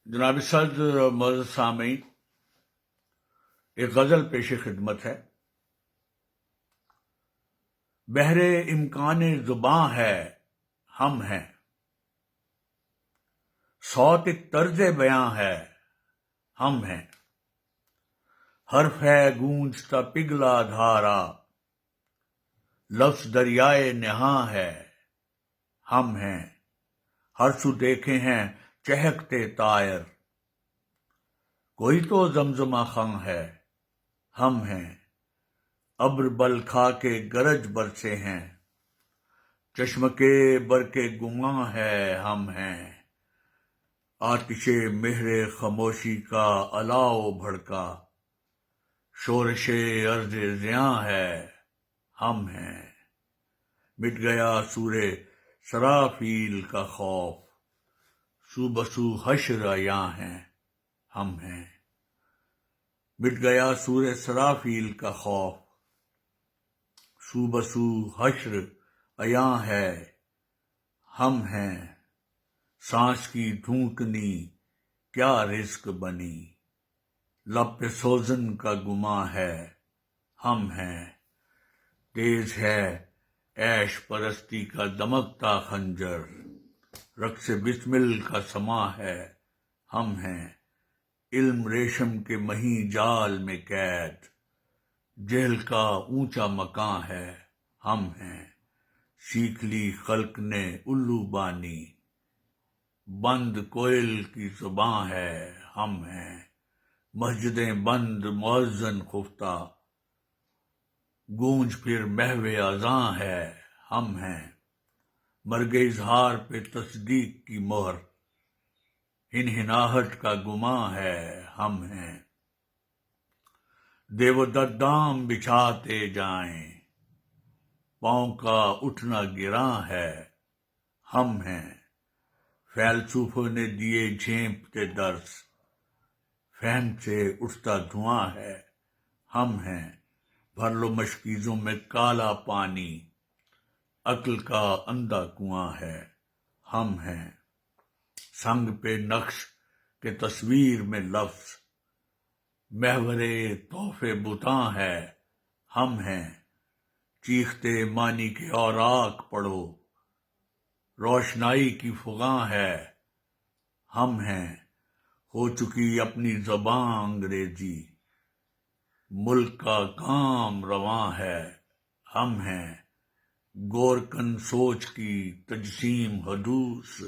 جناب صدر اور معزز سامعین، ایک غزل پیش خدمت ہے۔ بحر امکان زباں ہے ہم ہیں، صوت ایک طرز بیاں ہے ہم ہیں، حرف ہے گونجتا پگھلا دھارا، لفظ دریائے نہاں ہے ہم ہیں، ہر سو دیکھے ہیں چہکتے طائر، کوئی تو زمزمہ خم ہے ہم ہیں، ابر بل کھا کے گرج برسے ہیں، چشم کے برق گماں ہے ہم ہیں، آتش مہر خاموشی کا الاؤ بھڑکا، شورش عرض زیاں ہے ہم ہیں، مٹ گیا سور سرافیل کا خوف، سو بسو حشر عیاں ہیں ہم ہیں، مٹ گیا سور سرافیل کا خوف، سو بسو حشر عیاں ہے ہم ہیں، سانس کی ڈھونکنی کیا رزق بنی، لب پہ سوزن کا گماں ہے ہم ہیں، تیز ہے عیش پرستی کا دمکتا خنجر، رقص بسمل کا سماں ہے ہم ہیں، علم ریشم کے مہی جال میں قید، جہل کا اونچا مکاں ہے ہم ہیں، سیکھ لی خلق نے الو بانی، بند کوئل کی زباں ہے ہم ہیں، مسجدیں بند مؤذن خفتہ، گونج پھر محو اذاں ہے ہم ہیں، مرگ اظہار پہ تصدیق کی مہر، ہنہناہٹ کا گماں ہے ہم ہیں، دیو دردام بچھاتے جائیں، پاؤں کا اٹھنا گراں ہے ہم ہیں، فیلسوفوں نے دیے جھیمپتے درس، فہم سے اٹھتا دھواں ہے ہم ہیں، بھر لو مشکیزوں میں کالا پانی، عقل کا اندھا کنواں ہے ہم ہیں، سنگ پہ نقش کے تصویر میں لفظ، محور طوف بتاں ہے ہم ہیں، چیختے معنی کے اوراق پڑھو، روشنائی کی فغاں ہے ہم ہیں، ہو چکی اپنی زباں انگریزی، ملک کا کام رواں ہے ہم ہیں، گورکن سوچ کی تجسیم حدوث،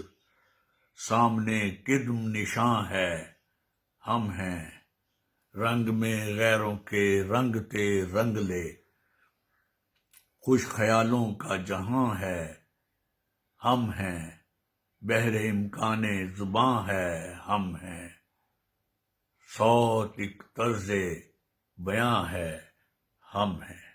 سامنے قدم نشاں ہے ہم ہیں، رنگ میں غیروں کے رنگتے رنگ لے، خوش خیالوں کا جہاں ہے ہم ہیں، بحر امکان زباں ہے ہم ہیں، صوت ایک طرز بیاں ہے ہم ہیں۔